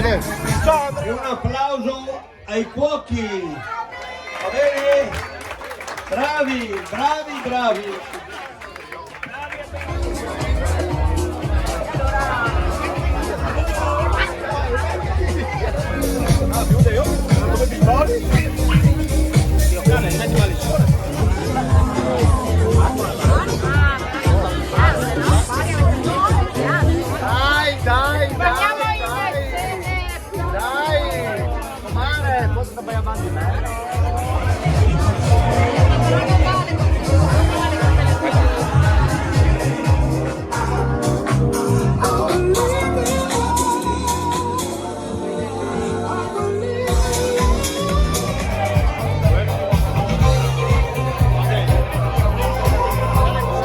vedere. E un applauso ai cuochi. Va bene? Bravi, bravi, bravi.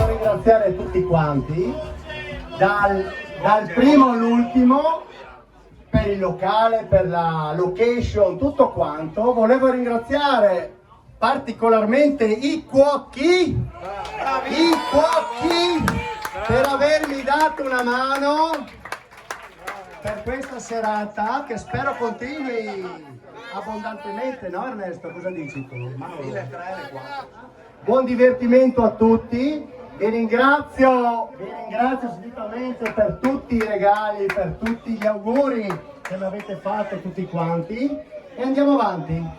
Ringraziare tutti quanti, dal primo all'ultimo, per il locale, per la location, tutto quanto. Volevo ringraziare particolarmente i cuochi, per avermi dato una mano per questa serata, che spero continui abbondantemente, no Ernesto? Cosa dici tu? Buon divertimento a tutti. Vi ringrazio sentitamente per tutti i regali, per tutti gli auguri che mi avete fatto tutti quanti, e andiamo avanti.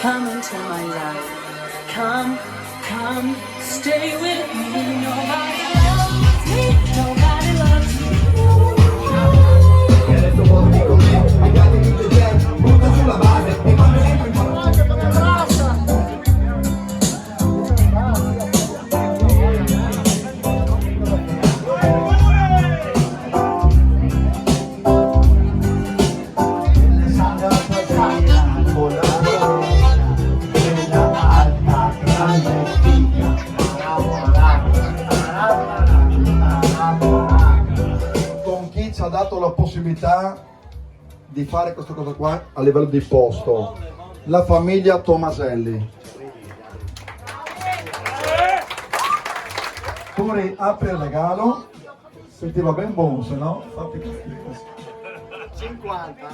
Come into my life. Come, stay with me. Nobody loves me, nobody loves me. E adesso porti con me, legatemi che c'è, butta sulla base e quando entro in ci ha dato la possibilità di fare questa cosa qua a livello di posto, la famiglia Tomaselli. Pure apri il regalo, sentiva ben buono, se no fatti così. 50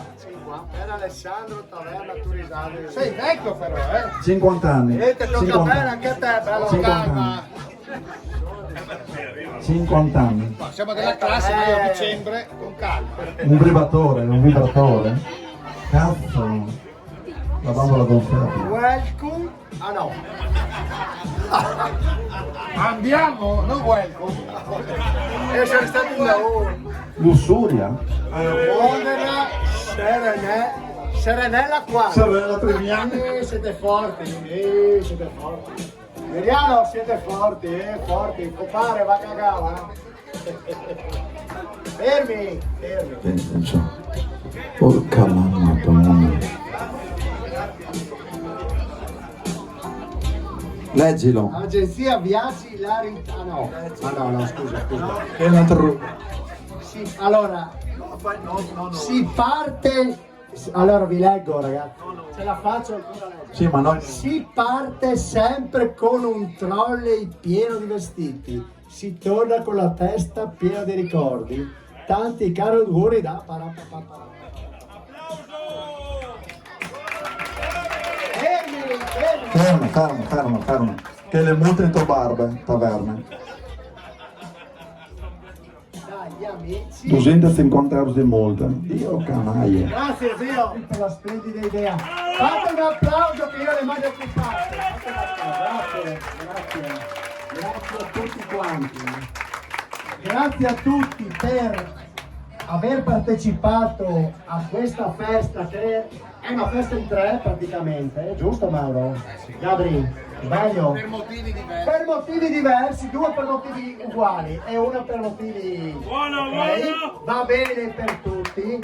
per Alessandro Taverna Turisale. Sei vecchio però, 50 anni. E te tocca bene anche a te, bello 50 calma. anni. 50 anni. siamo della classe, noi a dicembre, con calma. Un vibratore. Cazzo. La bambola gonfiabile. Welcome. Ah no. Andiamo, non welcome. Siamo stati un lavoro. Lussuria. Buonera, Serenella qua. Serenella Treviani. Siete forti, siete forti. Miriano, siete forti, forti. Compare, va a cagare. Fermi. Pensa, porca mamma tua. Leggilo. Agenzia Viaggi Ilari. Ah no. No, scusa. È un altro. Sì, allora. Si parte. Allora vi leggo, ragazzi. Ce la faccio ancora leggere. Sì, ma noi. Si parte sempre con un trolley pieno di vestiti. Si torna con la testa piena di ricordi. Tanti cari auguri da parapapapà. Fermo. Che le multe entro barbe, taverne. Dagli amici. 250 euro di multa. Dio canaglia. Grazie zio per la splendida idea. Fate un applauso che io le mando più facile. Grazie a tutti quanti. Grazie a tutti per aver partecipato a questa festa che è una festa in tre praticamente, giusto Mauro? Gabri? Sbaglio? Per motivi diversi. Per motivi diversi, due per motivi uguali e uno per motivi... Ok? Va bene per tutti.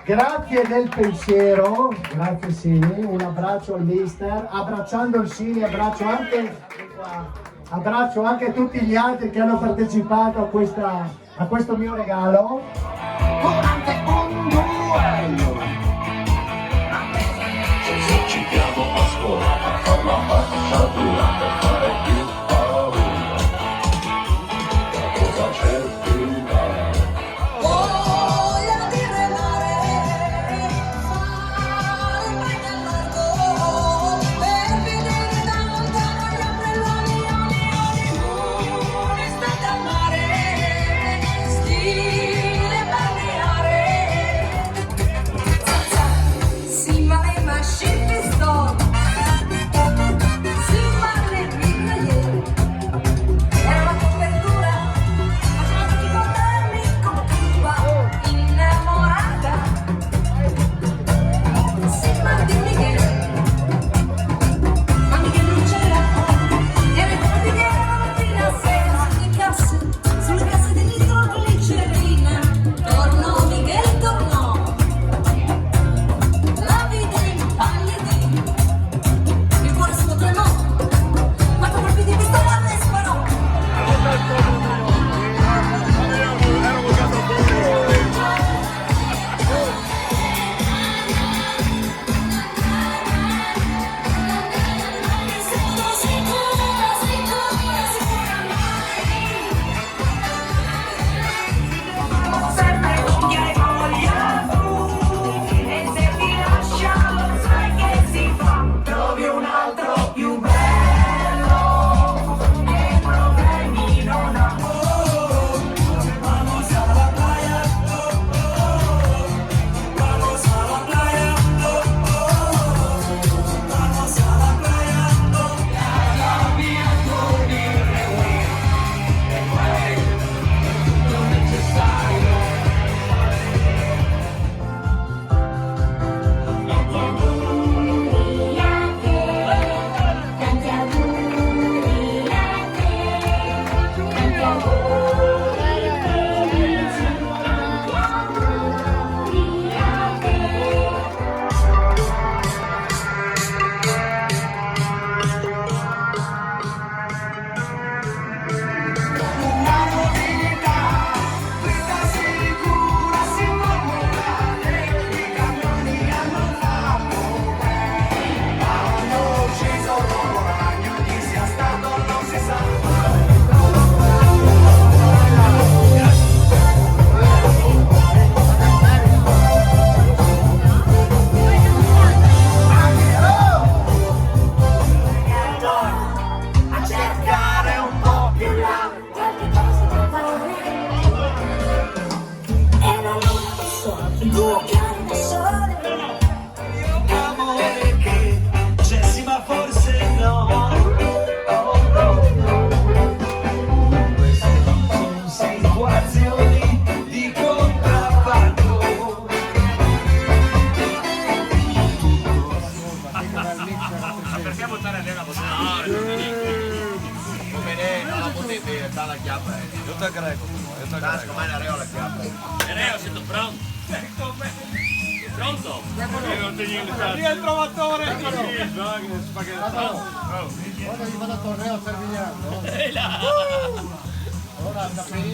Grazie del pensiero, grazie Sini, un abbraccio al mister, abbracciando il Sini, abbraccio anche tutti gli altri che hanno partecipato a questo mio regalo. Durante un duello. Ci chiamo a scuola a far la facciatura per fare più paura. Cosa cerchi da? Voglio dire mare, fare un bagno al largo, per vedere da lontano gli ombrelloni, un'estate al mare, stile balneare. Si male ma scippi sto, si male mitragliere, era la copertura, faceva ricordarmi come Cuba, innamorata. Si ma dimmi che, ma che non c'era, era il quotidiano la mattina a sera, sulle casse di nitroglicerina, tornò Miguel, tornò. La vita impallidì, il cuore suo tremò, ma con colpi di pistola le sparò. Mi sento sicura, sicura, sicura mai. Sempre voglia e voglia tu, e se ti lascia lo sai che si fa. Trovi un altro più bello, e problemi non ha. Vamos a la playa, vamos a la playa, vamos a la playa, la mia con il rewind, e poi non è necessario. Tanti auguri a te, tanti auguri felici, auguri a te. Una novità, questa sicura si innamorare, i campioni hanno fatto bene, ma hanno ucciso l'uomo ragno, chi sia stato non si sa. A cercare un po' più là, e la luna del sole, due piani del sole. Amore che c'è sì ma forse no. Queste sono situazioni di contrabbando. Perché buttare a la come lei non la potete dare la chiappa? Io te greco, io te greco. Ma ne la chiappa. Io siete pronto? Pronto? Via il trovatore! Quando gli vado a torneo a Servigliano, ora da finire